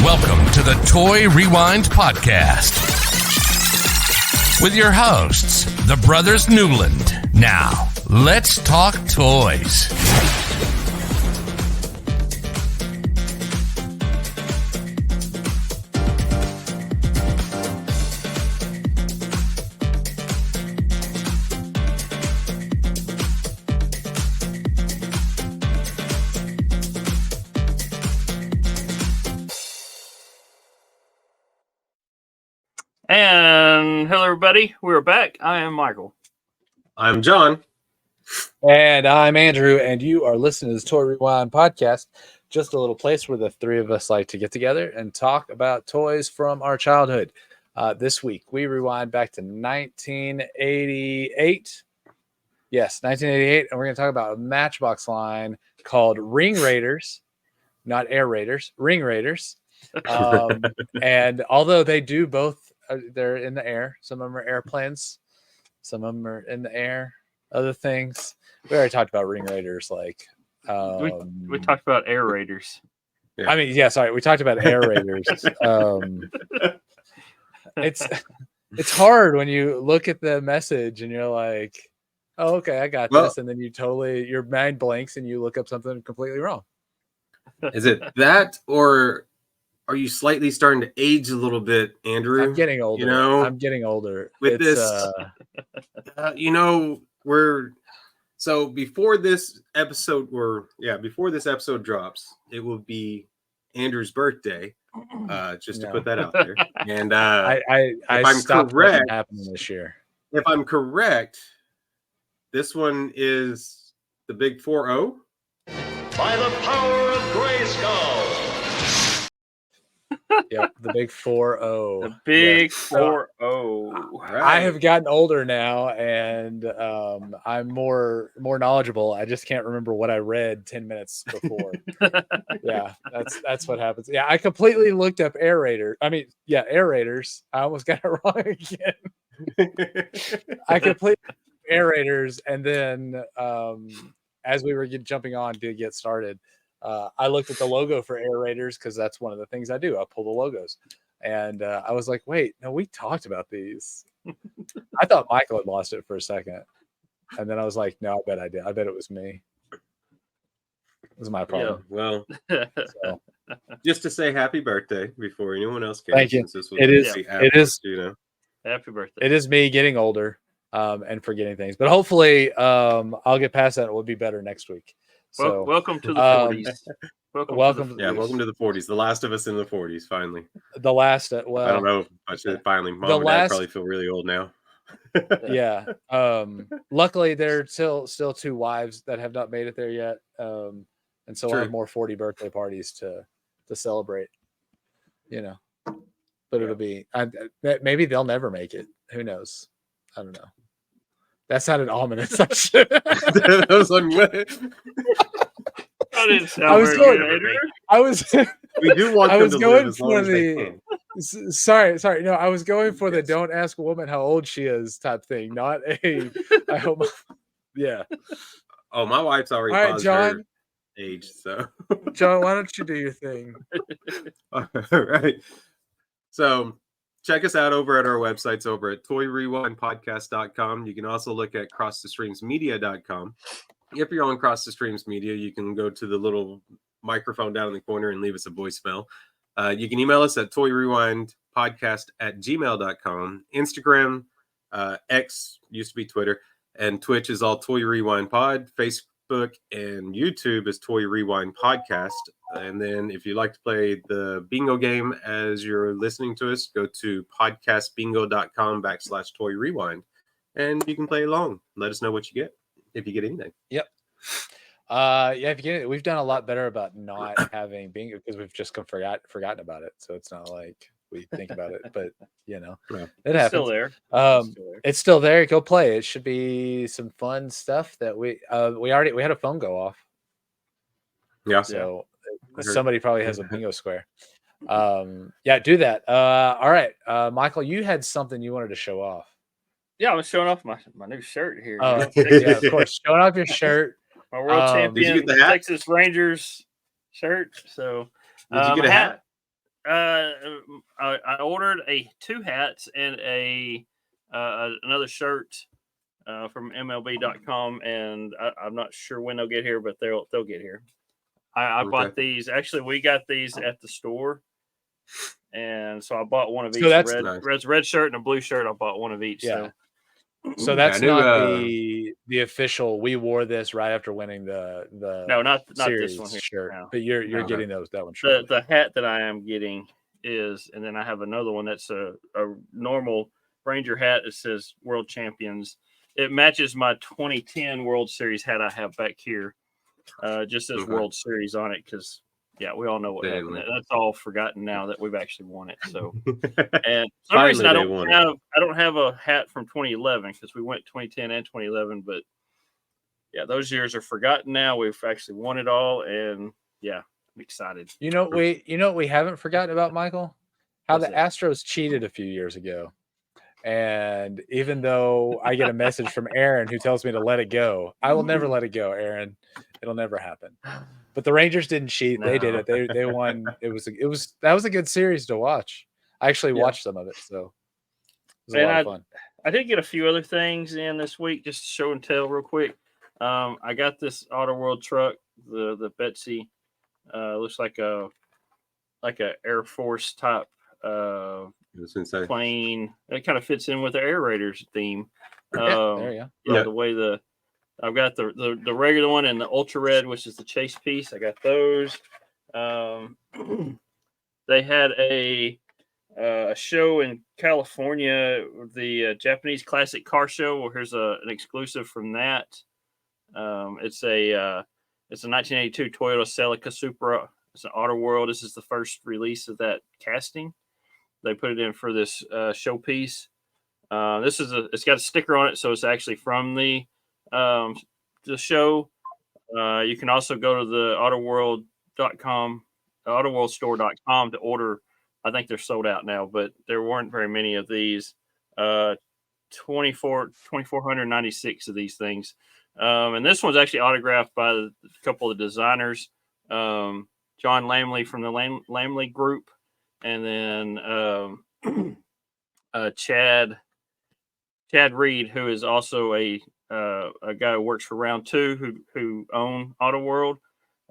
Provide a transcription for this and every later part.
Welcome to the Toy Rewind Podcast with your hosts, the Brothers Newland. Now, let's talk toys. And hello, everybody. We're back. I am Michael. I'm John. And I'm Andrew, and you are listening to the Toy Rewind Podcast, just a little place where the three of us like to get together and talk about toys from our childhood. This week, we rewind back to 1988. Yes, 1988, and we're going to talk about a Matchbox line called Ring Raiders, not Air Raiders, Ring Raiders. And although they do both, they're in the air. Some of them are airplanes. Some of them are in the air. Other things. We already talked about Ring Raiders. We talked about Air Raiders. Yeah. I mean, yeah, sorry. We talked about Air Raiders. It's hard when you look at the message and you're like, oh, okay, I got this. And then your mind blanks and you look up something completely wrong. Is it that, or are you slightly starting to age a little bit, Andrew? I'm getting older. I'm getting older. With before this episode drops, it will be Andrew's birthday. Just to put that out there. And I stopped correct happening this year. If I'm correct, this one is the big 4-0. By the power of Grayskull. Yep, the big 4-0. The big 4-0. Right. I have gotten older now, and I'm more knowledgeable. I just can't remember what I read 10 minutes before. Yeah, that's what happens. Yeah, I completely looked up Air Raiders. Air Raiders. I almost got it wrong again. I completely Air Raiders, and then as we were jumping on to get started, I looked at the logo for Air Raiders because that's one of the things I do. I pull the logos. And I was like, wait, no, we talked about these. I thought Michael had lost it for a second. And then I was like, no, I bet I did. I bet it was me. It was my problem. Yeah, well, just to say happy birthday before anyone else can. Thank you. It is, happy birthday. It is me getting older and forgetting things. But hopefully I'll get past that. It will be better next week. So, welcome to the 40s. Welcome to the 40s. The last of us in the 40s, finally. The last, I don't know. I should finally. Mom and Dad probably feel really old now. Yeah. Luckily, there are still two wives that have not made it there yet. And so I have more 40 birthday parties to celebrate. But it'll be. Maybe they'll never make it. Who knows? I don't know. That sounded ominous. That was We do want them to live as long as they can. Sorry. No, I was going for the "don't ask a woman how old she is" type thing, not a. I hope. Yeah. Oh, my wife's already. All right, John. Her age, so. John, why don't you do your thing? All right. So. Check us out over at our websites over at toyrewindpodcast.com. You can also look at crossthestreamsmedia.com. If you're on Cross the Streams Media, you can go to the little microphone down in the corner and leave us a voicemail. You can email us at toyrewindpodcast@gmail.com. Instagram, X used to be Twitter, and Twitch is all Toy Rewind Pod. Facebook and YouTube is Toy Rewind Podcast. And then if you'd like to play the bingo game as you're listening to us, go to podcastbingo.com/Toy Rewind. And you can play along. Let us know what you get, if you get anything. Yep. If you get it, we've done a lot better about not having bingo because we've just forgotten about it. So it's not like we think about it, but it happens. Still there. It's still there. Go play. It should be some fun stuff that we had a phone go off. Yeah. So somebody probably has a bingo square. Do that. All right. Michael, you had something you wanted to show off. Yeah, I was showing off my new shirt here. Oh, yeah, of course. Showing off your shirt. My world champion Texas Rangers shirt. So did you get a hat? I ordered two hats and another shirt from MLB.com, and I'm not sure when they'll get here, but they'll get here. I bought these. Actually, we got these at the store, and so I bought one of each. that's red shirt and a blue shirt. I bought one of each. Yeah. So. So that's not the official. We wore this right after winning the no, not series this one here, shirt. no. But you're getting that one. Shortly. The hat that I am getting is, and then I have another one that's a normal Ranger hat. It says World Champions. It matches my 2010 World Series hat I have back here. Just says World Series on it because. Yeah, we all know what happened. That's all forgotten now that we've actually won it. So, and for some reason I don't have a hat from 2011 because we went 2010 and 2011. But yeah, those years are forgotten now. We've actually won it all, and yeah, I'm excited. You know what we haven't forgotten about, Michael? How the Astros cheated a few years ago. And even though I get a message from Aaron who tells me to let it go, I will never let it go, Aaron. It'll never happen. But the Rangers didn't cheat. No. They did it. They won. That was a good series to watch. I actually watched some of it, so it was a lot of fun. I did get a few other things in this week, just to show and tell real quick. I got this Auto World truck, the Betsy. Looks like a Air Force type plane. It kind of fits in with the Air Raiders theme. There you go. Yeah, the way I've got the regular one and the ultra red, which is the chase piece. I got those. They had a show in California, the Japanese Classic Car Show. Well, here's an exclusive from that. It's a 1982 Toyota Celica Supra. It's an Auto World. This is the first release of that casting. They put it in for this showpiece. It's got a sticker on it, so it's actually from the show. You can also go to the autoworld.com, autoworldstore.com to order. I think they're sold out now, but there weren't very many of these. 2,496 of these things. And this one's actually autographed by a couple of designers. John Lamley from the Lamley Group, and then Chad Reed, who is also a guy who works for Round 2, who own Auto World.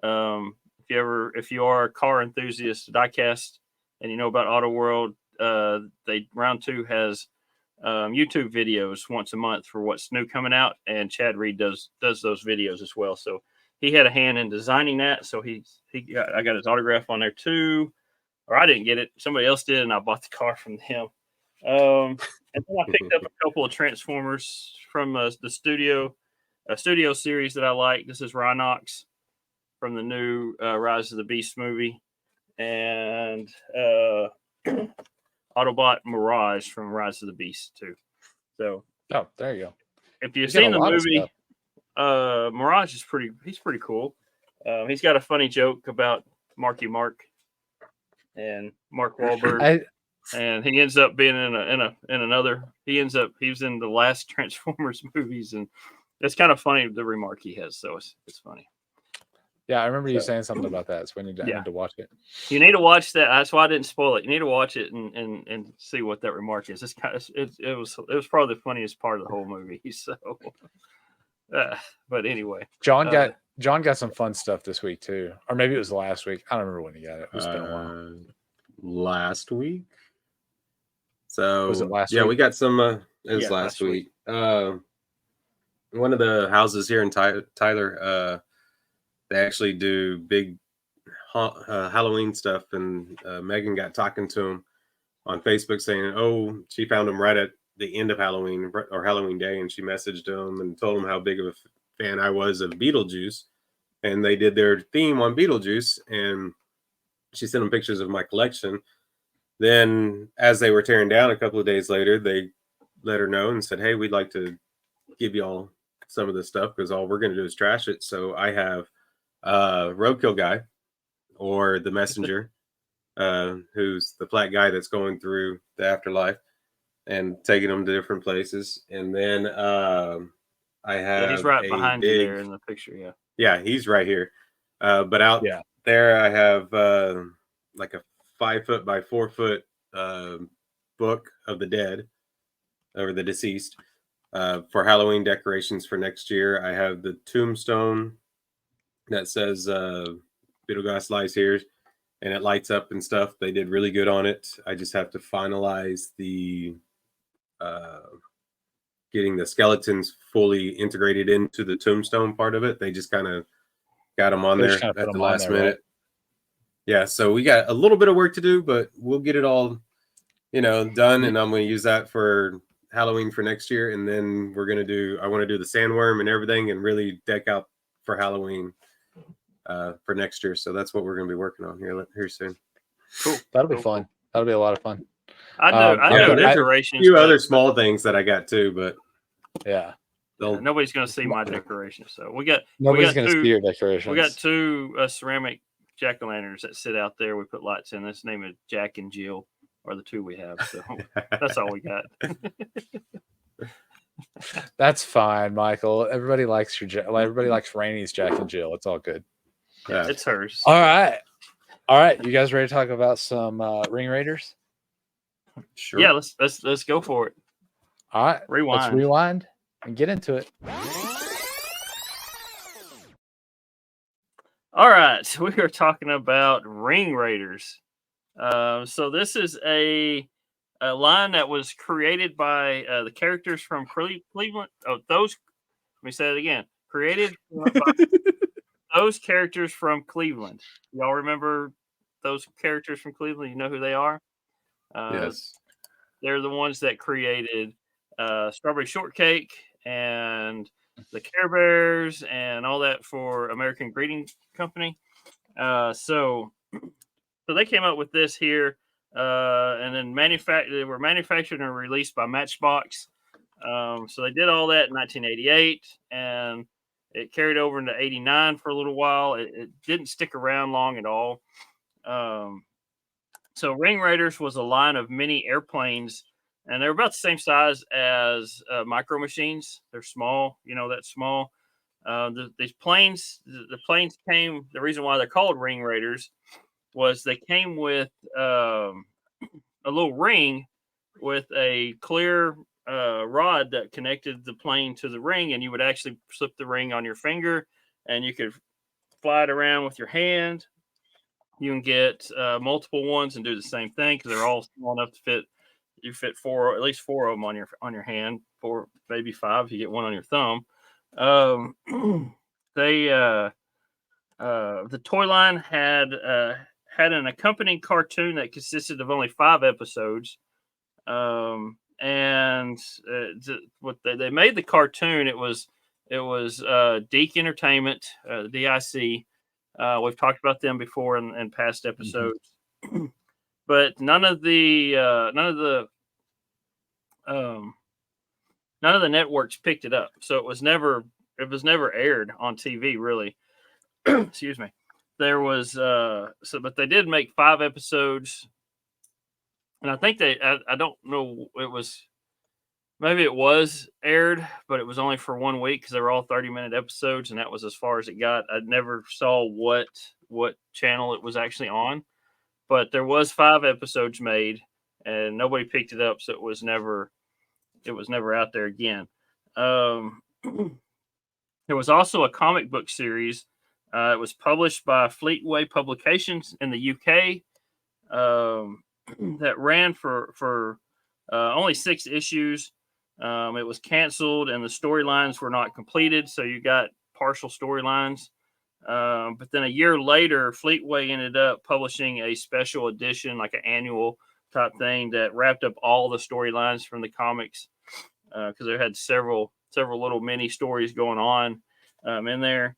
If you are a car enthusiast, diecast, and you know about Auto World, Round 2 has YouTube videos once a month for what's new coming out, and Chad Reed does those videos as well. So he had a hand in designing that. So I got his autograph on there too, or I didn't get it. Somebody else did, and I bought the car from him. And then I picked up a couple of Transformers from the studio series that I like. This is Rhinox from the new Rise of the Beast movie, and Autobot Mirage from Rise of the Beast too. So, there you go. If you've seen the movie, Mirage is he's pretty cool. He's got a funny joke about Marky Mark and Mark Wahlberg. And he ends up being in another. He was in the last Transformers movies, and it's kind of funny the remark he has. So it's funny. Yeah, I remember you saying something about that. So we need to watch it. You need to watch that. That's why I didn't spoil it. You need to watch it and see what that remark is. It was probably the funniest part of the whole movie. So, but anyway, John got some fun stuff this week too, or maybe it was last week. I don't remember when he got it. It's been a while. Last week. So was it last week? We got some. It was last week. One of the houses here in Tyler, they actually do big Halloween stuff, and Megan got talking to him on Facebook saying, "Oh, she found him right at the end of Halloween or Halloween Day," and she messaged him and told him how big of a fan I was of Beetlejuice, and they did their theme on Beetlejuice, and she sent him pictures of my collection. Then, as they were tearing down a couple of days later, they let her know and said, "Hey, we'd like to give y'all some of this stuff because all we're going to do is trash it." So I have Roadkill Guy, or the Messenger, who's the black guy that's going through the afterlife and taking them to different places. And then I have he's right behind you there in the picture. Yeah, he's right here. But out there, I have like a 5-foot by 4-foot book of the dead or the deceased for Halloween decorations for next year. I have the tombstone that says Beetlejuice lies here, and it lights up and stuff. They did really good on it. I just have to finalize the getting the skeletons fully integrated into the tombstone part of it. They just kind of got them on there at the last minute. Right? Yeah, so we got a little bit of work to do, but we'll get it all, done. And I'm going to use that for Halloween for next year. And then I want to do the sandworm and everything and really deck out for Halloween for next year. So that's what we're going to be working on here soon. Cool. That'll be fun. That'll be a lot of fun. I know decorations. A few other small things that I got too, but yeah. Nobody's going to see my decorations. So nobody's going to see your decorations. We got 2 ceramic jack-o'-lanterns that sit out there. We put lights in. That's named Jack and Jill are the 2 we have. So that's all we got. That's fine, Michael. Everybody likes everybody likes Rainey's Jack and Jill. It's all good. Yeah, it's hers. All right. You guys ready to talk about some Ring Raiders? Sure. Yeah, let's go for it. All right. Let's rewind and get into it. All right. So we are talking about Ring Raiders. So this is a line that was created by the characters from Cleveland. Let me say it again. Created by those characters from Cleveland. Y'all remember those characters from Cleveland? You know who they are? Yes. They're the ones that created Strawberry Shortcake and the Care Bears and all that for American Greeting Company. So they came up with this here, and then they were manufactured and released by Matchbox. So they did all that in 1988, and it carried over into 89 for a little while. It didn't stick around long at all. So Ring Raiders was a line of mini airplanes, and they're about the same size as Micro Machines. They're small, that small. These planes, the planes came. The reason why they're called Ring Raiders was they came with a little ring with a clear rod that connected the plane to the ring, and you would actually slip the ring on your finger, and you could fly it around with your hand. You can get multiple ones and do the same thing because they're all small enough to fit. You fit at least 4 of them on your hand, 4, maybe 5 if you get one on your thumb. The toy line had an accompanying cartoon that consisted of only 5 episodes. And what they made the cartoon, it was Deke Entertainment, DIC. We've talked about them before in past episodes, but none of the networks picked it up, so it was never aired on TV, really. Excuse me. There was but they did make 5 episodes, and I think I don't know, maybe it was aired, but it was only for 1 week because they were all 30-minute episodes, and that was as far as it got. I never saw what channel it was actually on, but there was 5 episodes made, and nobody picked it up, so it was never out there again. There was also a comic book series. It was published by Fleetway Publications in the UK. That ran for only 6 issues. It was canceled, and the storylines were not completed, so you got partial storylines. But then a year later, Fleetway ended up publishing a special edition, like an annual type thing, that wrapped up all the storylines from the comics, because they had several little mini stories going on in there.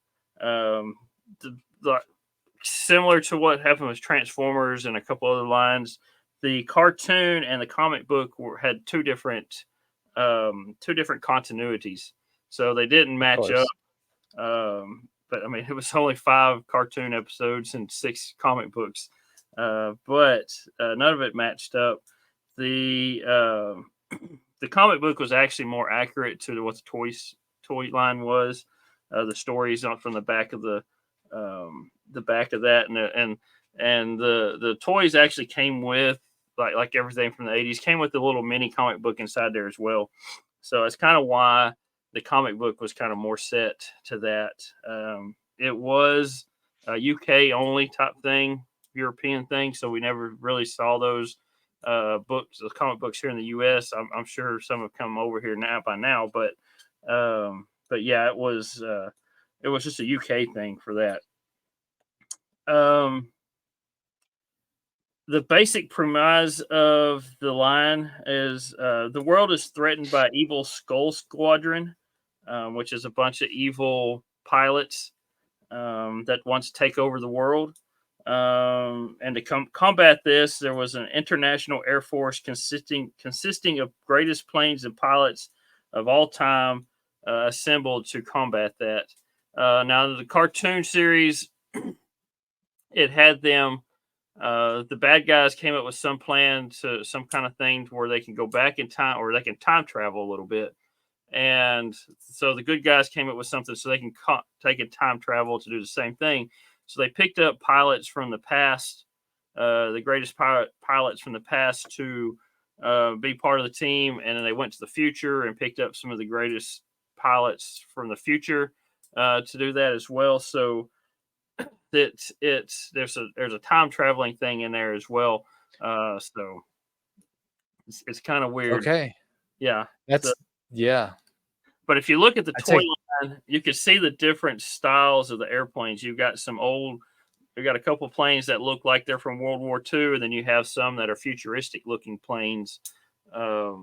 Similar to what happened with Transformers and a couple other lines, the cartoon and the comic book had two different continuities, so they didn't match up. But I mean, it was only 5 cartoon episodes and 6 comic books, but none of it matched up. The comic book was actually more accurate to what the toy line was. The stories from the back of that, and and the toys actually came with like everything from the 80s came with a little mini comic book inside there as well. So it's kind of why the comic book was kind of more set to that. It was a UK only type thing, European thing, so we never really saw those books, those comic books here in the US. I'm sure some have come over here by now, but yeah, it was just a UK thing for that. The basic premise of the line is the world is threatened by evil Skull Squadron, which is a bunch of evil pilots that wants to take over the world. And to combat this, there was an international air force consisting of greatest planes and pilots of all time assembled to combat that. Now, the cartoon series, it had them. The bad guys came up with some plan to some kind of thing where they can go back in time, or they can time travel a little bit. And so the good guys came up with something so they can take a time travel to do the same thing. So they picked up pilots from the past, the greatest pilots from the past to be part of the team. And then they went to the future and picked up some of the greatest pilots from the future to do that as well. So there's a time traveling thing in there as well. So it's kind of weird. Okay. Yeah. Yeah. But if you look at the toy line, you can see the different styles of the airplanes. You've got a couple planes that look like they're from World War II, and then you have some that are futuristic looking planes that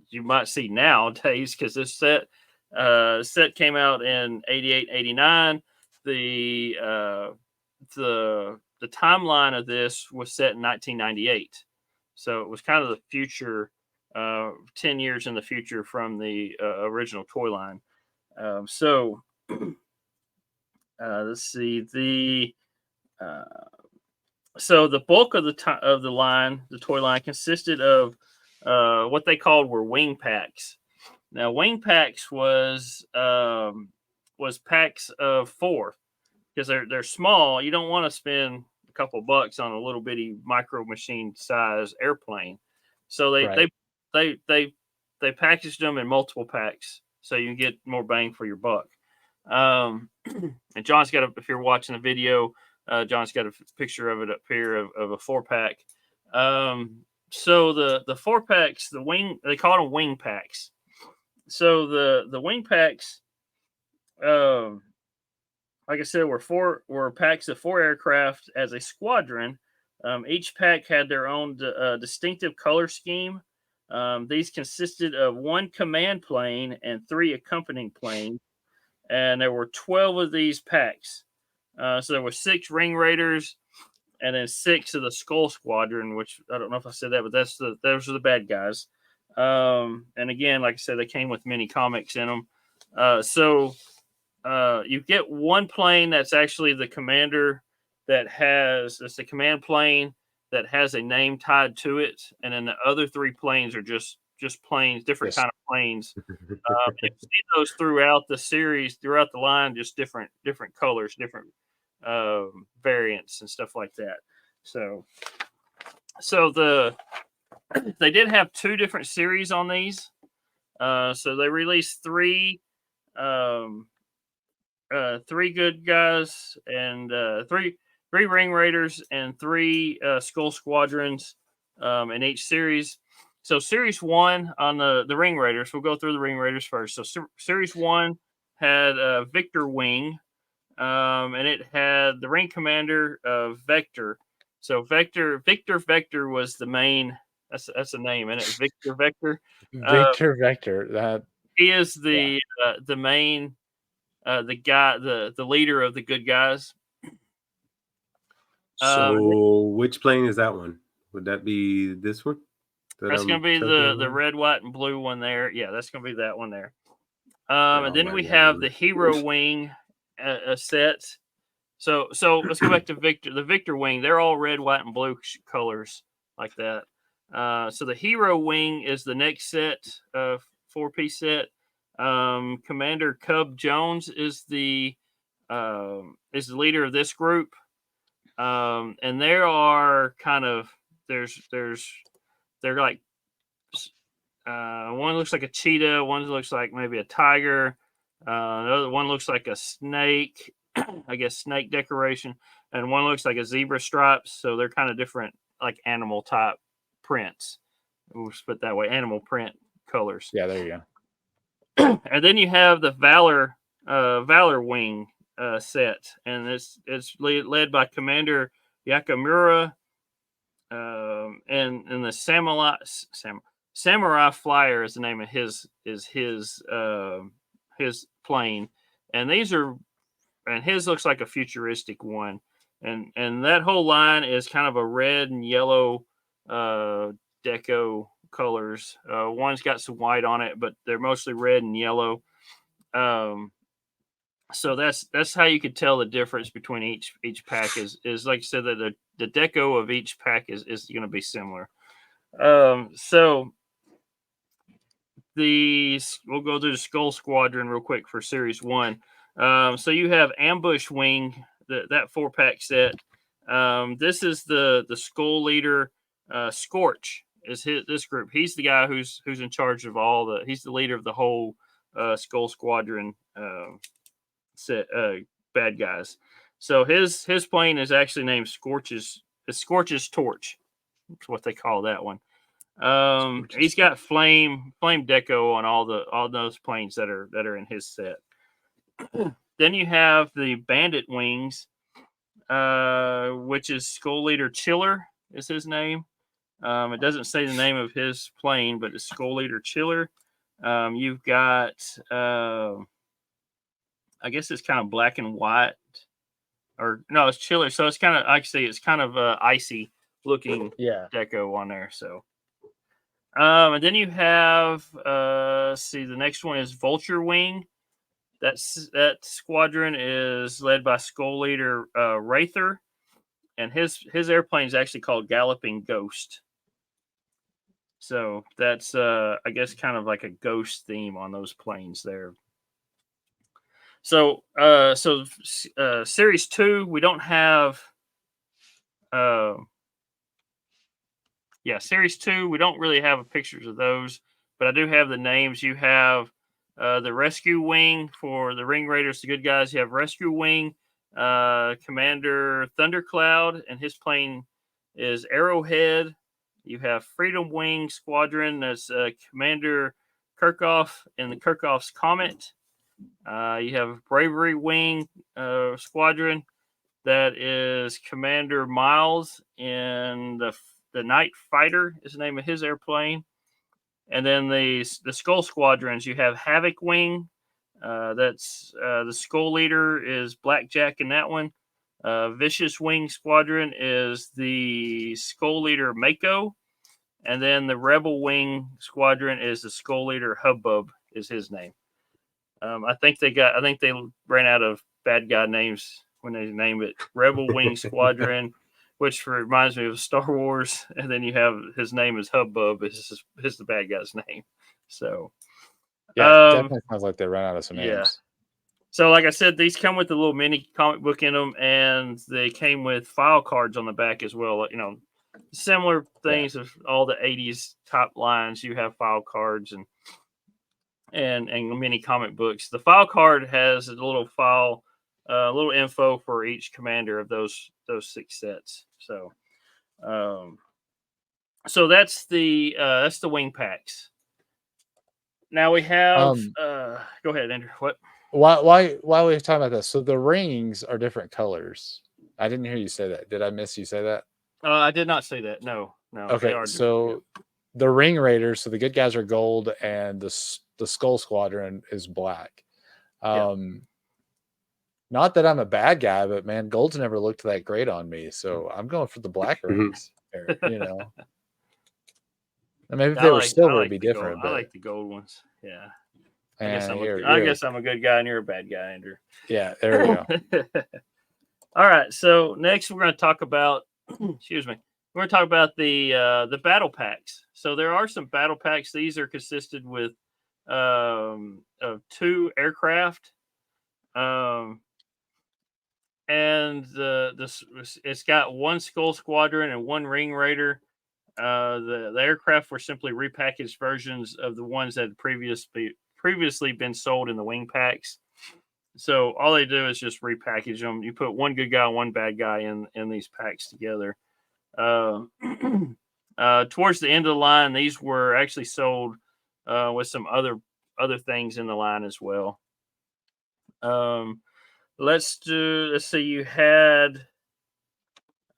you might see nowadays, because this set came out in 88, 89. The timeline of this was set in 1998. So it was kind of the future, 10 years in the future from the original toy line. So let's see. So the bulk of the line, the toy line, consisted of what they called were wing packs. Now, wing packs was packs of 4, because they're small. You don't want to spend a couple bucks on a little bitty micro machine size airplane. So they packaged them in multiple packs so you can get more bang for your buck. And John's got if you're watching the video, John's got a picture of it up here of a 4-pack. So the 4-packs, they call them wing packs. So the wing packs, like I said, were packs of 4 aircraft as a squadron. Each pack had their own distinctive color scheme. These consisted of 1 command plane and 3 accompanying planes, and there were 12 of these packs. So there were 6 Ring Raiders, and then 6 of the Skull Squadron, which I don't know if I said that, but those are the bad guys. And again, like I said, they came with mini comics in them. So you get 1 plane that's actually the commander it's the command plane that has a name tied to it, and then the other 3 planes are just planes, different kind of planes. You see those throughout the series, throughout the line, just different colors, different variants and stuff like that. So they did have 2 different series on these. So they released 3 good guys and 3 Ring Raiders and 3 Skull Squadrons in each series. So Series 1 on the Ring Raiders, we'll go through the Ring Raiders first. So Series 1 had Victor Wing, and it had the Ring Commander of Vector. So Victor was the main. That's a name, isn't it? Victor Vector. Victor Vector. That he is the main, the guy, the leader of the good guys. So which plane is that one? Would that be this one? That's going to be the red, white, and blue one there. Yeah, that's going to be that one there. And then we have the Hero Wing set. So let's go back to Victor. The Victor Wing, they're all red, white, and blue colors like that. So the Hero Wing is the next set, 4-piece set. Commander Cub Jones is the leader of this group. And there are kind of they're like one looks like a cheetah, one looks like maybe a tiger, the other one looks like a snake, I guess snake decoration, and one looks like a zebra stripes. So they're kind of different, like animal type prints. We'll just put it that way, animal print colors. Yeah, there you go. And then you have the Valor Wing set, and it's led by Commander Yakamura, and the Samurai Flyer is the name of his plane, and his looks like a futuristic one, and that whole line is kind of a red and yellow deco colors. One's got some white on it, but they're mostly red and yellow. So that's how you could tell the difference between each pack is like I said, that the deco of each pack is going to be similar. So we'll go through the Skull Squadron real quick for Series 1. So you have Ambush Wing, that 4-pack set. This is the Skull Leader. Scorch is this group. He's the guy who's in charge of he's the leader of the whole Skull Squadron set bad guys. So his plane is actually named Scorch's Torch. That's what they call that one. He's got flame deco on all those planes that are in his set. Then you have the Bandit Wings, which is Skull Leader Chiller is his name. It doesn't say the name of his plane, but it's Skull Leader Chiller. You've got I guess it's kind of black and white, or no, it's Chiller. So it's kind of, I see, it's kind of icy looking deco on there. So, and then you have, the next one is Vulture Wing. That squadron is led by Skull Leader Wraither, and his airplane is actually called Galloping Ghost. So that's I guess kind of like a ghost theme on those planes there. So Series 2, we don't have. Series 2, we don't really have pictures of those, but I do have the names. You have the Rescue Wing for the Ring Raiders, the good guys. You have Rescue Wing, Commander Thundercloud, and his plane is Arrowhead. You have Freedom Wing Squadron, that's Commander Kirchhoff and the Kirchhoff's Comet. You have Bravery Wing Squadron, that is Commander Miles, and the Night Fighter is the name of his airplane. And then the Skull Squadrons, you have Havoc Wing, that's the Skull Leader is Blackjack in that one. Vicious Wing Squadron is the Skull Leader Mako, and then the Rebel Wing Squadron is the Skull Leader Hubbub is his name. I think they ran out of bad guy names when they named it Rebel Wing Squadron, which reminds me of Star Wars. And then you have his name is Hubbub is the bad guy's name. So yeah, definitely sounds like they ran out of some names. Yeah. So like I said, these come with a little mini comic book in them, and they came with file cards on the back as well. You know, similar things of all the 80s top lines. You have file cards and mini comic books. The file card has a little file, little info for each commander of those 6 sets. So, so that's the wing packs. Now we have. Go ahead, Andrew. What? Why we're talking about this? So the rings are different colors. I didn't hear you say that. Did I miss you say that? I did not say that. No. Okay, so the Ring Raiders, so the good guys are gold, and the Skull Squadron is black. Not that I'm a bad guy, but man, gold's never looked that great on me, so I'm going for the black rings. You know, and maybe if they were silver, it'd be different. I like the gold ones. Yeah. I guess I'm a good guy and you're a bad guy, Andrew. Yeah, there we go. All right. So next we're going to talk about, excuse me, we're going to talk about the battle packs. So there are some battle packs. These are consisted with of 2 aircraft. and it's got one Skull Squadron and one Ring Raider. The aircraft were simply repackaged versions of the ones that had previously been sold in the wing packs. So all they do is just repackage them. You put one good guy and one bad guy in these packs together. Towards the end of the line, these were actually sold with some other things in the line as well. Let's see. You had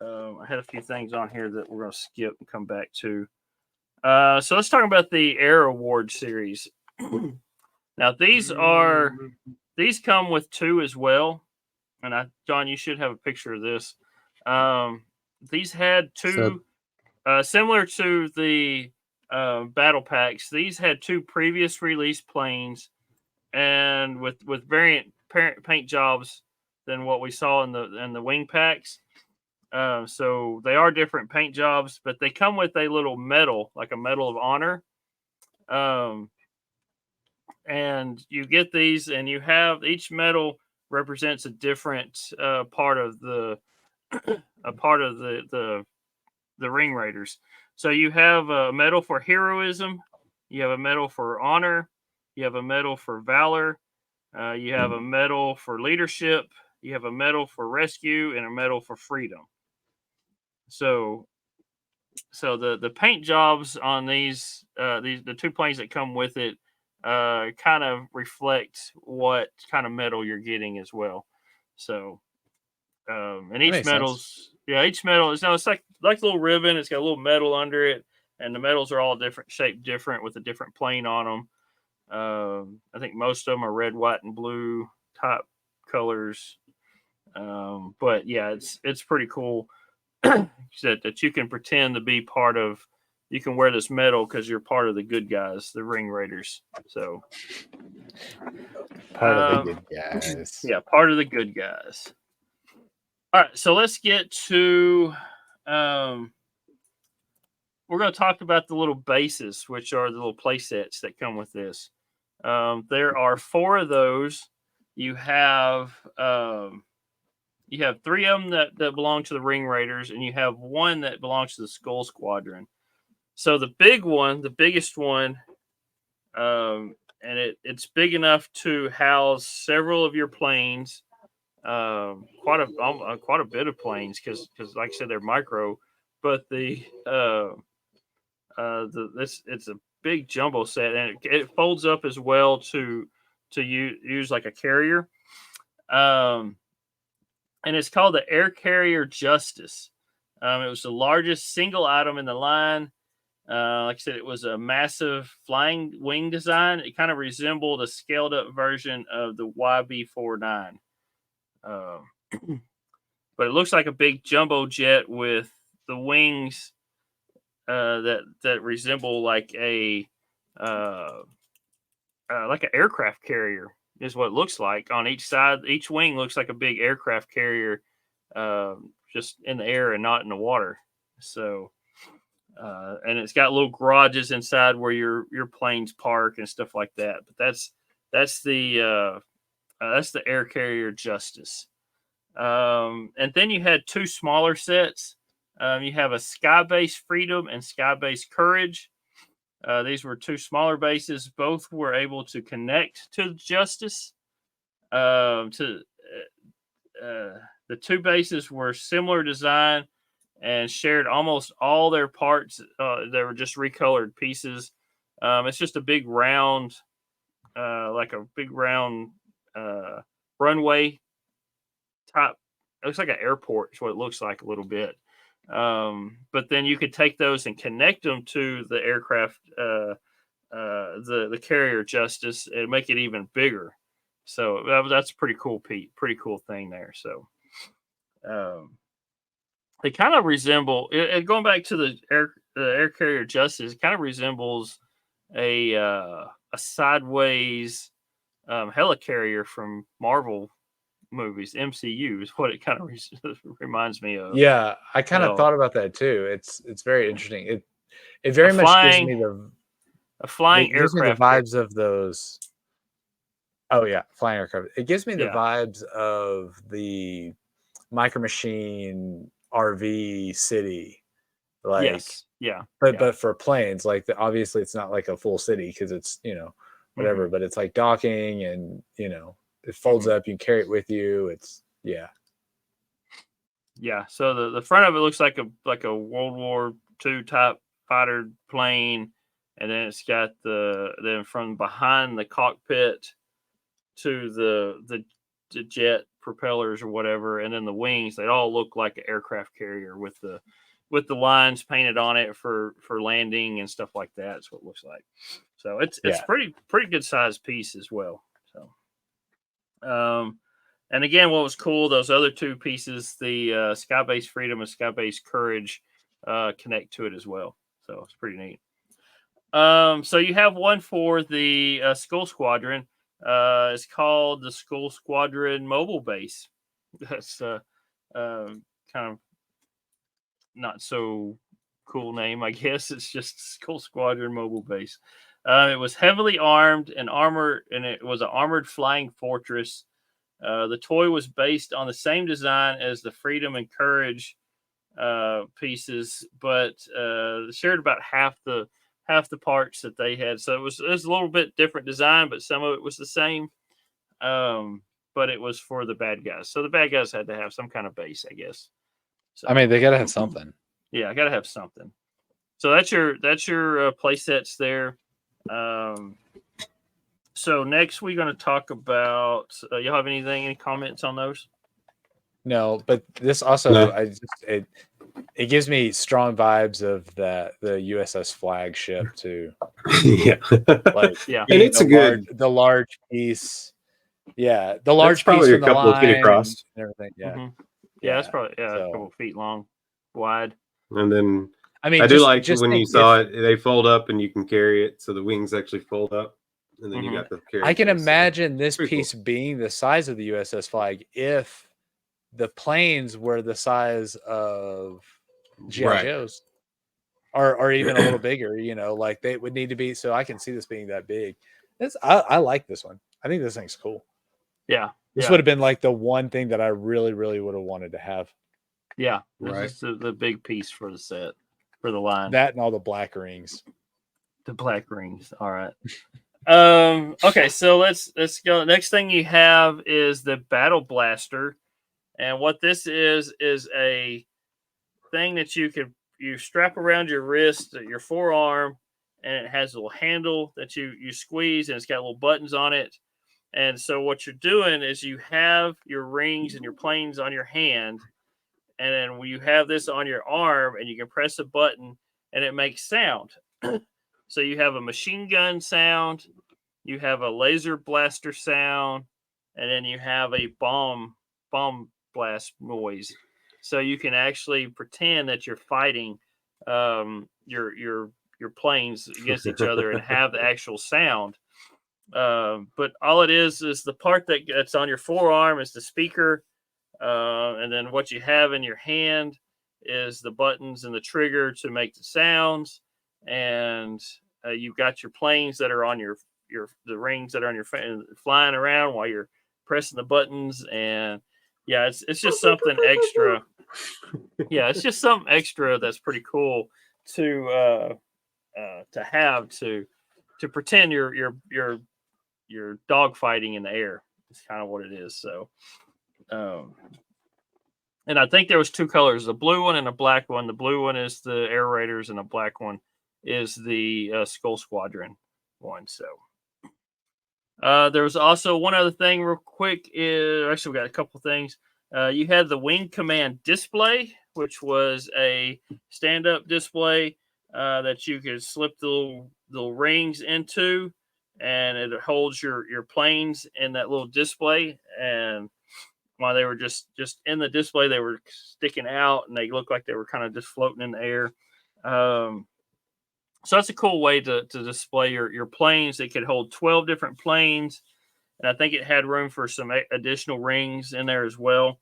I had a few things on here that we're going to skip and come back to. So let's talk about the Air Award series. Now these come with 2 as well, and John, you should have a picture of this. These had 2, similar to the battle packs. These had 2 previous release planes, and with variant paint jobs than what we saw in the wing packs. So they are different paint jobs, but they come with a little medal, like a Medal of Honor. And you get these, and you have each medal represents a different part of the Ring Raiders. So you have a medal for heroism, you have a medal for honor, you have a medal for valor, you have a medal for leadership, you have a medal for rescue, and a medal for freedom. So the paint jobs on these the 2 planes that come with it kind of reflect what kind of medal you're getting as well. So and each medal's each medal is it's like a little ribbon. It's got a little medal under it, and the medals are all different, shaped different with a different plane on them. I think most of them are red, white, and blue type colors. But yeah, it's pretty cool that you can pretend to be part of. You can wear this medal because you're part of the good guys, the Ring Raiders. So part of the good guys. Yeah, part of the good guys. All right, so let's get to. We're going to talk about the little bases, which are the little play sets that come with this. There are 4 of those. You have 3 of them that belong to the Ring Raiders, and you have 1 that belongs to the Skull Squadron. So the biggest one, and it's big enough to house several of your planes, quite a bit of planes, because like I said, they're micro. But it's a big jumbo set, and it folds up as well to use like a carrier. And it's called the Air Carrier Justice. It was the largest single item in the line. Like I said, it was a massive flying wing design. It kind of resembled a scaled up version of the YB-49. But it looks like a big jumbo jet with the wings that resemble like an aircraft carrier is what it looks like on each side. Each wing looks like a big aircraft carrier, just in the air and not in the water. So, and it's got little garages inside where your planes park and stuff like that. But that's the Air Carrier Justice. And then you had 2 smaller sets. You have a Skybase Freedom and Skybase Courage. These were 2 smaller bases. Both were able to connect to Justice. The 2 bases were similar design and shared almost all their parts. They were just recolored pieces. It's just a big round, runway type. It looks like an airport is what it looks like a little bit. But then you could take those and connect them to the aircraft, the Carrier Justice, and make it even bigger. So that's pretty cool, Pete. Pretty cool thing there. So they kind of resemble. Going back to the Air Carrier Justice, it kind of resembles a sideways helicarrier from Marvel movies. MCU is what it kind of reminds me of. Yeah, I kind of thought about that too. It's very interesting. It very much gives me a flying aircraft. Gives me the vibes of those. Oh yeah, flying aircraft. It gives me the vibes of the Micro Machine RV city, like Yes. Yeah. but for planes, like obviously it's not like a full city because it's whatever, but it's like docking and it folds up, you can carry it with you. It's Yeah. So the front of it looks like a World War II type fighter plane, and then it's got then from behind the cockpit to the jet propellers or whatever, and then the wings, they all look like an aircraft carrier with the lines painted on it for landing and stuff like that. That's what it looks like. So it's pretty good sized piece as well. So and again, what was cool, those other two pieces, the Sky-Base Freedom and Sky-Base Courage, connect to it as well. So it's pretty neat. So you have one for the Skull Squadron. It's called the Skull Squadron Mobile Base. That's kind of not so cool name, I guess. It's just Skull Squadron Mobile Base. It was heavily armed and armored, and it was an armored flying fortress. The toy was based on the same design as the Freedom and Courage pieces, but shared about half the parts that they had. So it was a little bit different design, but some of it was the same. But it was for the bad guys. So the bad guys had to have some kind of base, I guess. So, I mean, they got to have something. Yeah, I got to have something. So that's your play sets there. So next we're going to talk about. Y'all have any comments on those? No, but this also it gives me strong vibes of the USS Flagship too. Yeah, and it's the large piece. Yeah, the large that's piece probably from a couple of feet across and everything. Yeah, that's probably a couple of feet long, wide. And then I mean, I do like when you saw it, they fold up and you can carry it, so the wings actually fold up, and then you got the carry. I can imagine this piece being the size of the USS Flag if the planes were the size of G.I. Joe's, or even a little bigger. Like they would need to be. So I can see this being that big. I like this one. I think this thing's cool. Yeah, this would have been like the one thing that I really, really would have wanted to have. Yeah, this is the big piece for the set, for the line. That and all the black rings. The black rings. All right. Okay, so let's go. Next thing you have is the Battle Blaster, and what this is a thing that you strap around your wrist, your forearm, and it has a little handle that you squeeze, and it's got little buttons on it. And so what you're doing is you have your rings and your planes on your hand, and then when you have this on your arm, and you can press a button, and it makes sound. So you have a machine gun sound, you have a laser blaster sound, and then you have a bomb blast noise. So you can actually pretend that you're fighting your planes against each other and have the actual sound. But all it is the part that's on your forearm is the speaker, and then what you have in your hand is the buttons and the trigger to make the sounds, and you've got your planes that are on the rings that are on your flying around while you're pressing the buttons, and it's just something extra. Yeah, it's just something extra that's pretty cool to have to pretend you're dog fighting in the air. It's kind of what it is. So, and I think there was two colors, a blue one and a black one. The blue one is the Air Raiders, and the black one is the Skull Squadron one. So, there was also one other thing real quick. Actually, we got a couple things. You had the Wing Command display, which was a stand-up display that you could slip the little rings into, and it holds your planes in that little display. And while they were just in the display, they were sticking out, and they looked like they were kind of just floating in the air. So that's a cool way to display your planes. They could hold 12 different planes, and I think it had room for some additional rings in there as well.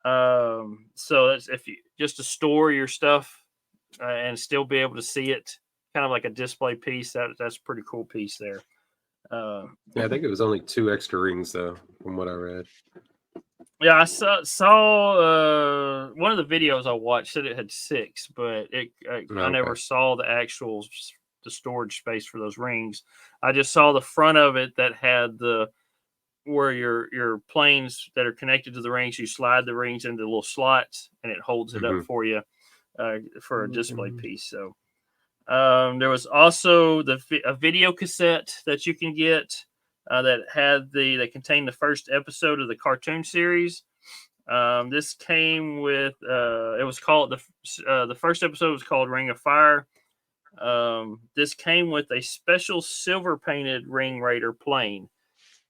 So that's if you just to store your stuff and still be able to see it, kind of like a display piece. That's a pretty cool piece there. I think it was only 2 extra rings though, from what I read. Yeah, I saw one of the videos I watched said it had 6, but I never saw the actual the storage space for those rings. I just saw the front of it that had where your planes that are connected to the rings, you slide the rings into little slots and it holds it up for you for a display piece. So there was also a video cassette that you can get that contained the first episode of the cartoon series. This came with it was called the first episode was called Ring of Fire. This came with a special silver painted Ring Raider plane.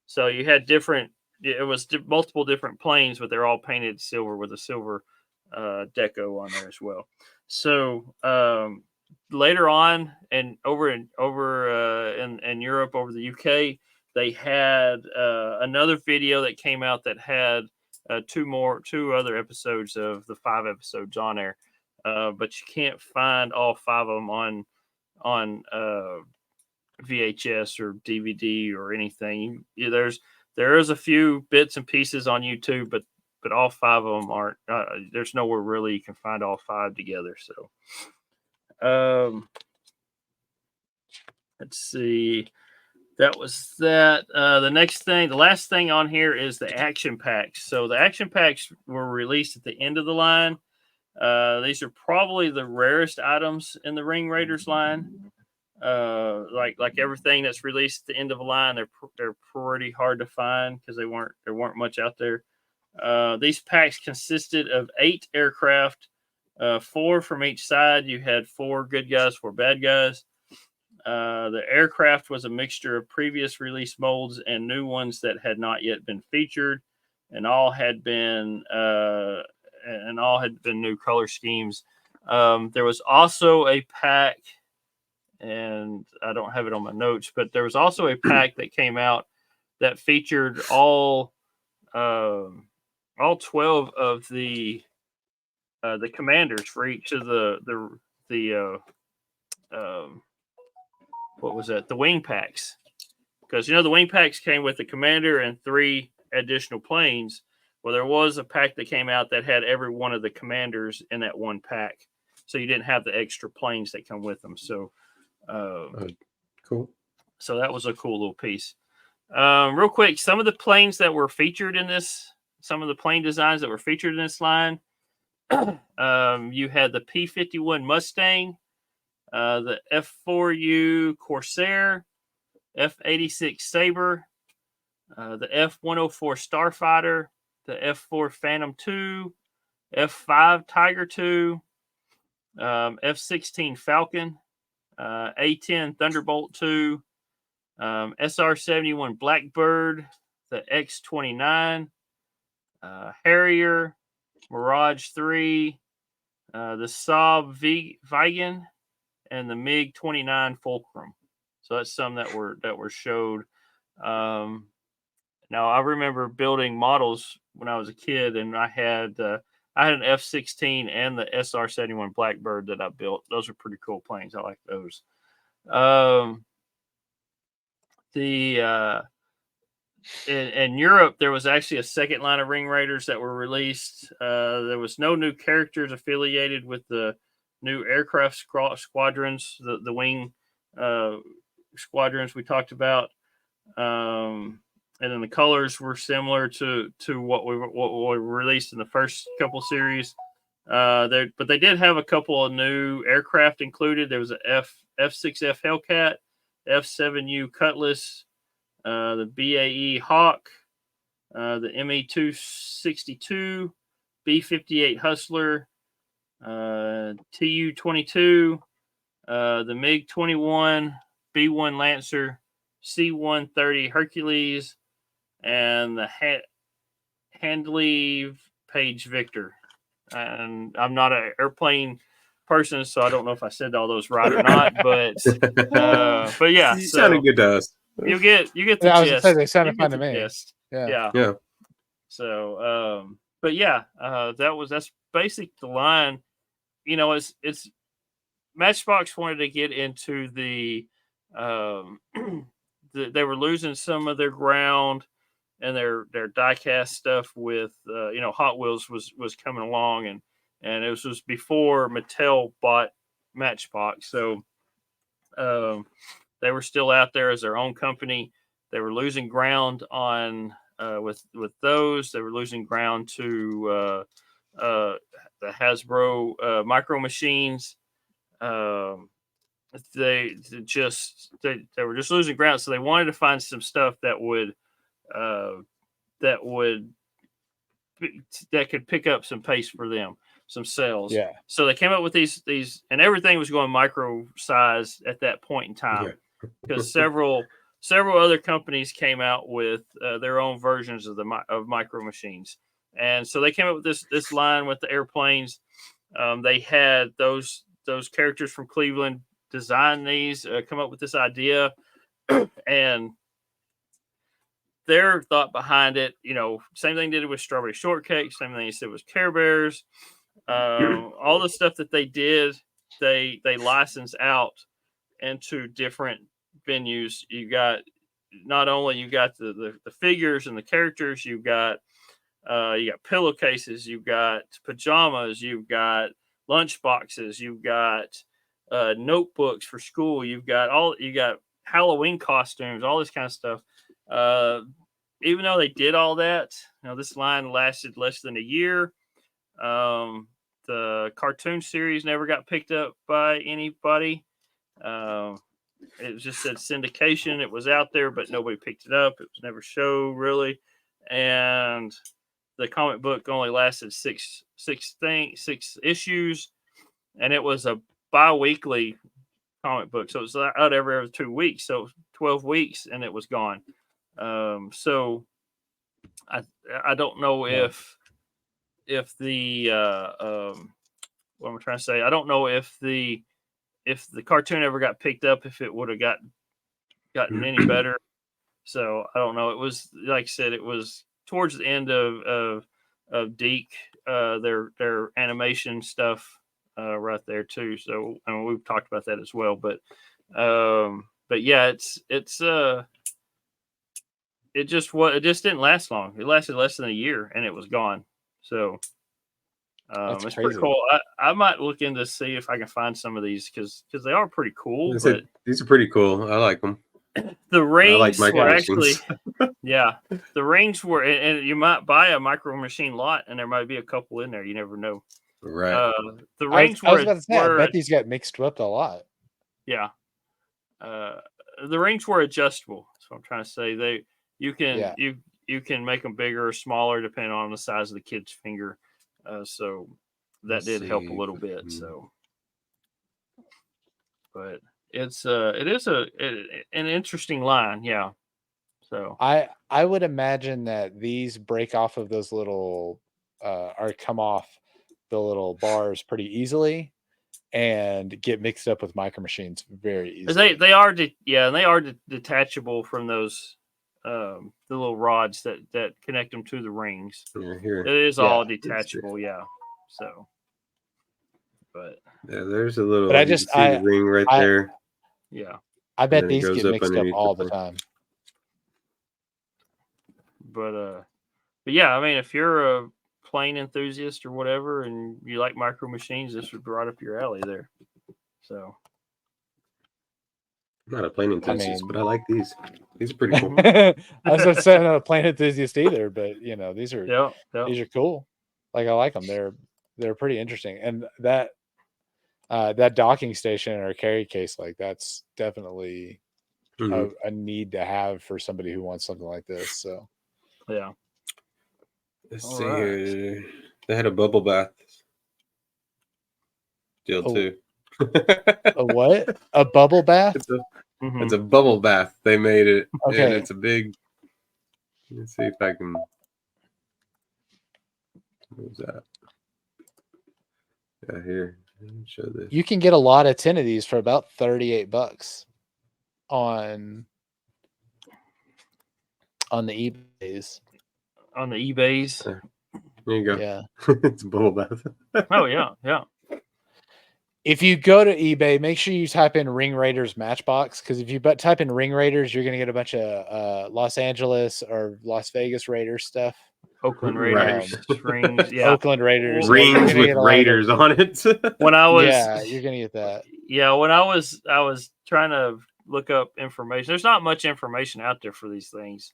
So you had multiple different planes, but they're all painted silver with a silver deco on there as well. So later on, and over in Europe, over the UK, they had another video that came out that had two other episodes of the 5 episodes on there, but you can't find all 5 of them on VHS or DVD or anything. There is a few bits and pieces on YouTube, but all 5 of them aren't. There's nowhere really you can find all 5 together. So, let's see. That was that. The last thing on here is the action packs. So the action packs were released at the end of the line. These are probably the rarest items in the Ring Raiders line. Like everything that's released at the end of a line, they're pretty hard to find because there weren't much out there. These packs consisted of 8 aircraft, 4 from each side. You had 4 good guys, 4 bad guys. The aircraft was a mixture of previous release molds and new ones that had not yet been featured, and all had been new color schemes. There was also a pack, and I don't have it on my notes, but there was also a pack that came out that featured all 12 of the commanders for each of the what was that? The wing packs. Because, the wing packs came with the commander and 3 additional planes. Well, there was a pack that came out that had every one of the commanders in that one pack. So you didn't have the extra planes that come with them. So, cool. So that was a cool little piece. Real quick, some of the planes that were featured in this, some of the plane designs that were featured in this line, you had the P-51 Mustang, the F-4U Corsair, F-86 Sabre, the F-104 Starfighter, the F-4 Phantom II, F-5 Tiger II, F-16 Falcon, A-10 Thunderbolt II, SR-71 Blackbird, the X-29, Harrier, Mirage 3, the Saab Vigan, and the MiG-29 Fulcrum. So that's some that were showed. Now I remember building models when I was a kid, and I had an F-16 and the SR-71 Blackbird that I built. Those are pretty cool planes. I like those. In Europe, there was actually a second line of Ring Raiders that were released. There was no new characters affiliated with the new aircraft squadrons, the wing squadrons we talked about, and then the colors were similar to what we released in the first couple series. But they did have a couple of new aircraft included. There was a F6F Hellcat, F7U Cutlass, the BAE Hawk, the ME-262, B-58 Hustler, Tu-22, the MiG-21, B-1 Lancer, C-130 Hercules, and the Handley Page Victor. And I'm not an airplane person, so I don't know if I said all those right or not. But yeah, you sounded good to us. You get the gist. I was gonna say they sounded fun to me. Gist. Yeah. So, but yeah, that's basic the line. It's Matchbox wanted to get into they were losing some of their ground and their die-cast stuff with Hot Wheels was coming along, and it was before Mattel bought Matchbox, so they were still out there as their own company. They were losing ground on with those. They were losing ground to the Hasbro Micro Machines. They were just losing ground, so they wanted to find some stuff that could pick up some pace for them, some sales. Yeah. So they came up with these, and everything was going micro size at that point in time, because several other companies came out with their own versions of micro machines, and so they came up with this line with the airplanes. They had those characters from Cleveland design these, come up with this idea, and their thought behind it, same thing they did with Strawberry Shortcake, same thing they did with Care Bears. All the stuff that they did, they licensed out into different venues. You got the figures and the characters, you got pillowcases, you've got pajamas, you've got lunch boxes, you've got notebooks for school, you got Halloween costumes, all this kind of stuff. Even though they did all that, this line lasted less than a year. The cartoon series never got picked up by anybody. It just said syndication. It was out there, but nobody picked it up. It was never shown really, and the comic book only lasted six issues, and it was a bi-weekly comic book, so it was out every 2 weeks, so 12 weeks, and it was gone. So I don't know if the what I'm trying to say, I don't know if the cartoon ever got picked up, if it would have gotten any better. So I don't know. It was, like I said, it was towards the end of Deke, their animation stuff right there too. So we've talked about that as well. But yeah, it just didn't last long. It lasted less than a year and it was gone. So it's crazy. pretty cool. I might look into see if I can find some of these because they are pretty cool. These are pretty cool. I like them. The rings were actually, yeah. The rings were, and you might buy a micro machine lot, and there might be a couple in there. You never know. Right. The rings I was about to say, I bet these got mixed up a lot. Yeah. The rings were adjustable. That's what I'm trying to say. You can make them bigger or smaller depending on the size of the kid's finger. So that did help a little bit. So, but it is an interesting line. Yeah. So I would imagine that these break off of those little or come off the little bars pretty easily and get mixed up with micro machines very easily. They are detachable from those the little rods that connect them to the rings. Yeah, here. It is all detachable, yeah. So, but yeah, there's a little. But I just see the ring right there. Yeah, I bet these get mixed up all the time. But yeah, I mean, if you're a plane enthusiast or whatever, and you like micro machines, this would be right up your alley there. So. I'm not a plane enthusiast, but I like these. These are pretty cool. I was going to say I'm not a plane enthusiast either, but these are these are cool. Like I like them. They're pretty interesting, and that docking station or carry case, like that's definitely a need to have for somebody who wants something like this. So yeah. Let's see here. They had a bubble bath deal too. A what? A bubble bath? It's a bubble bath. They made it. Okay. And it's a big. Let's see if I can. What was that? Yeah, here. Let me show this. You can get a lot of 10 of these for about $38 on the eBays. On the eBays. There you go. Yeah. It's a bubble bath. Oh yeah, yeah. If you go to eBay, make sure you type in Ring Raiders Matchbox, because if you type in Ring Raiders, you're going to get a bunch of Los Angeles or Las Vegas Raiders stuff. Oakland Right. Raiders, rings. Yeah. Oakland Raiders. Well, Yeah, you're Rings gonna with get a lot of Raiders those. on it. When I was, Yeah, you're going to get that. yeah, when I was trying to look up information. There's not much information out there for these things.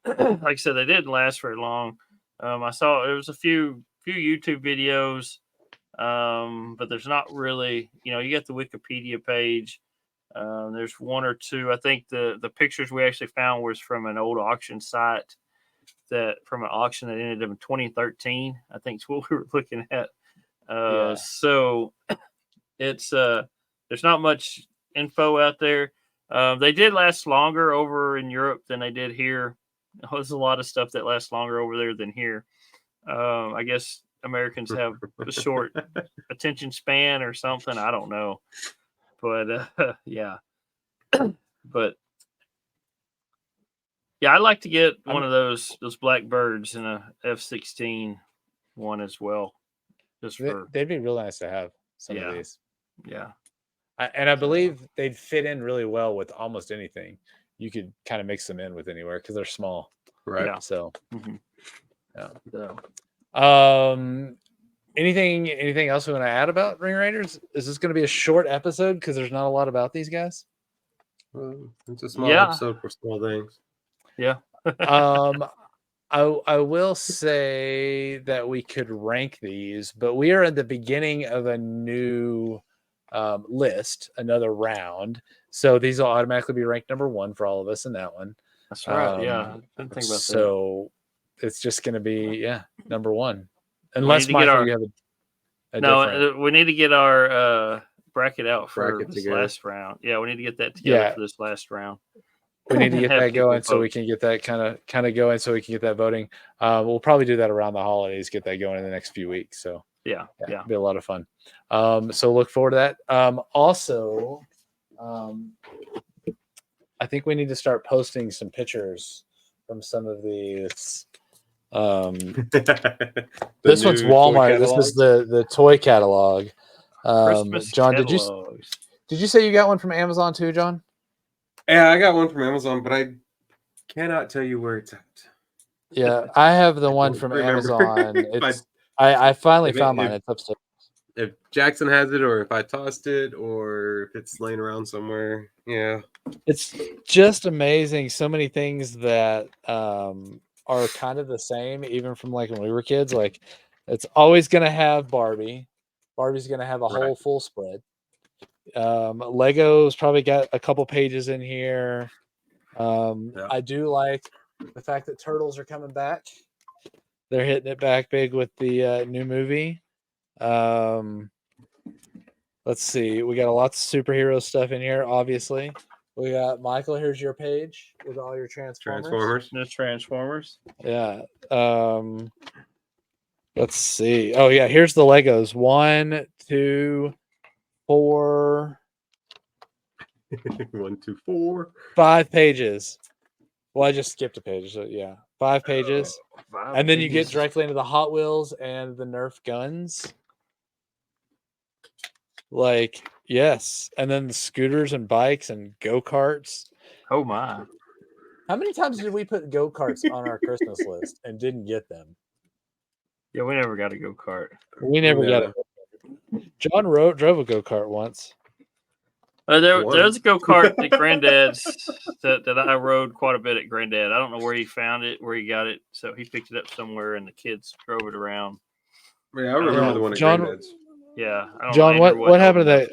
Like I said, they didn't last very long. I saw there was a few YouTube videos, but there's not really. You get the Wikipedia page. There's one or two. I think the pictures we actually found was from an old auction site from an auction that ended up in 2013. I think is what we were looking at. So it's there's not much info out there. They did last longer over in Europe than they did here. There's a lot of stuff that lasts longer over there than here. I guess Americans have a short attention span or something. I don't know, but yeah, but yeah, I'd like to get one of those black birds in a F-16 one as well. They'd be real nice to have some of these. Yeah. And I believe they'd fit in really well with almost anything. You could kind of mix them in with anywhere because they're small. Right. Yeah. So, yeah. Anything else we want to add about Ring Raiders? Is this going to be a short episode because there's not a lot about these guys? Well, it's a small episode for small things. Yeah. I will say that we could rank these, but we are at the beginning of a new list, another round. So these will automatically be ranked number 1 for all of us in that one. That's right. Yeah. I didn't think about that. So it's just going to be, number 1. Unless you have we need to get our bracket out for this last round. Yeah, we need to get that together for this last round. We need to get that going so we can get that kind of going so we can get that voting. We'll probably do that around the holidays, get that going in the next few weeks. So yeah. It'll be a lot of fun. So look forward to that. Also, I think we need to start posting some pictures from some of these. This one's Walmart. This is the toy catalog. John, catalogs. did you say you got one from Amazon too, John? Yeah, I got one from Amazon, but I cannot tell you where it's at. Yeah, I have the one from Amazon. I finally found mine. It's upstairs. If Jackson has it, or if I tossed it, or if it's laying around somewhere. Yeah. It's just amazing. So many things that are kind of the same, even from like when we were kids. Like it's always going to have Barbie. Barbie's going to have a whole full spread. Lego's probably got a couple pages in here. I do like the fact that Turtles are coming back. They're hitting it back big with the new movie. Let's see. We got lots of superhero stuff in here, obviously. We got Michael. Here's your page with all your Transformers. There's Transformers. Yeah. Let's see. Oh, yeah. Here's the Legos. 1, 2, 4. 1, 2, 4. 5 pages. Well, I just skipped a page. So yeah, 5 pages. And then you get directly into the Hot Wheels and the Nerf guns. Like, yes. And then the scooters and bikes and go-karts. Oh, my. How many times did we put go-karts on our Christmas list and didn't get them? Yeah, we never got a go-kart. We never got it. John drove a go-kart once. There's a go-kart at Granddad's that I rode quite a bit at Granddad. I don't know where he found it, where he got it. So he picked it up somewhere and the kids drove it around. Yeah, I remember the one at Granddad's. Yeah. John, what happened to that?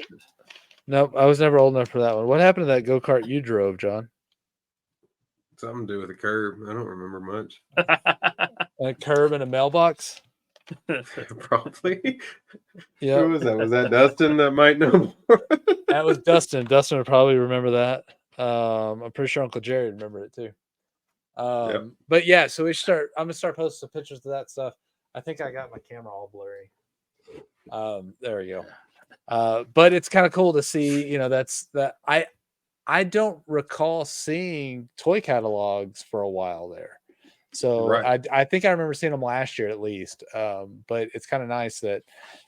Nope, I was never old enough for that one. What happened to that go-kart you drove, John? Something to do with a curb. I don't remember much. A curb and a mailbox? Probably. Yeah. Who was that? Was that Dustin that might know more? That was Dustin. Dustin would probably remember that. I'm pretty sure Uncle Jerry would remember it too. But yeah, so I'm gonna start posting some pictures of that stuff. I think I got my camera all blurry. There we go. But it's kind of cool to see, I don't recall seeing toy catalogs for a while there. So I think I remember seeing them last year at least. But it's kind of nice that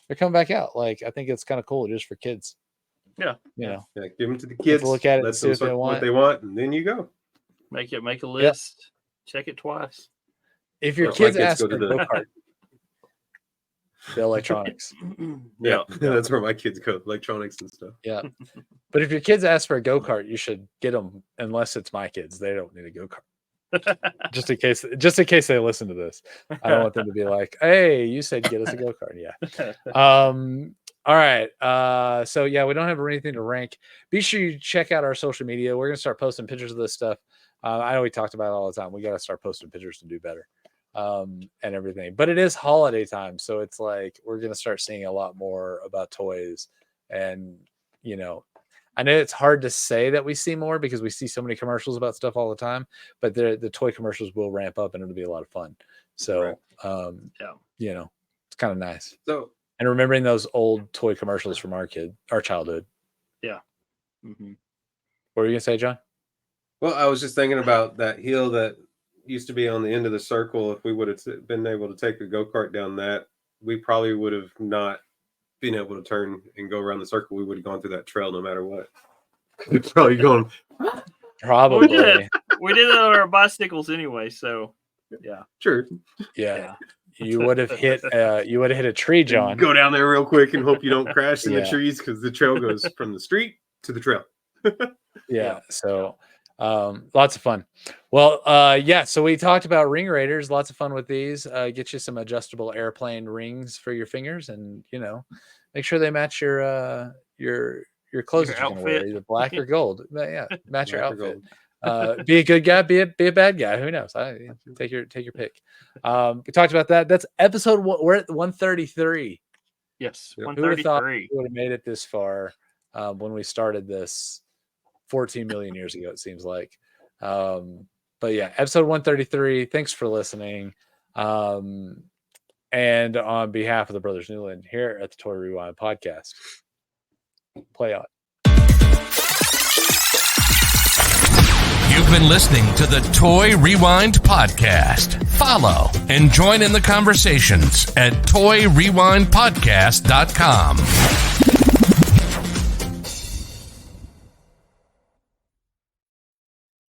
they're coming back out. Like, I think it's kind of cool just for kids. Yeah. You know, give them to the kids. Look at it, let see them what they want. what they want, and then you go. Make a list. Check it twice. If your kids ask for a go-kart, the electronics. Yeah, that's where my kids go, electronics and stuff. Yeah. But if your kids ask for a go-kart, you should get them, unless it's my kids. They don't need a go-kart. just in case they listen to this. I don't want them to be like, hey, you said get us a go-kart. Yeah. All right. So yeah, we don't have anything to rank. Be sure you check out our social media. We're gonna start posting pictures of this stuff. I know we talked about it all the time. We got to start posting pictures to do better, and everything. But it is holiday time, so it's like we're gonna start seeing a lot more about toys. And you know, I know it's hard to say that we see more because we see so many commercials about stuff all the time. But the toy commercials will ramp up, and it'll be a lot of fun. So, you know, it's kind of nice. So, and remembering those old toy commercials from our childhood. Yeah. Mm-hmm. What were you gonna say, John? Well, I was just thinking about that hill that used to be on the end of the circle. If we would have been able to take a go-kart down that, we probably would have not been able to turn and go around the circle. We would have gone through that trail no matter what. It's probably going. Probably. We did it on our bicycles anyway, so yeah. Sure. Yeah. You would have hit a tree, John. Go down there real quick and hope you don't crash in the trees, because the trail goes from the street to the trail. So lots of fun. Well, so we talked about ring raiders. Lots of fun with these. Get you some adjustable airplane rings for your fingers, and you know, make sure they match your clothes that you're gonna wear, either black or gold. But yeah, match your outfit. Be a good guy, be a bad guy. Who knows? Take your pick. We talked about that. That's episode. We're at 133. Yes, 133. Who would have thought we would have made it this far when we started this 14 million years ago? It seems like. But yeah, episode 133. Thanks for listening. And on behalf of the Brothers Newland here at the Toy Rewind podcast, play on. You've been listening to the Toy Rewind podcast. Follow and join in the conversations at toyrewindpodcast.com.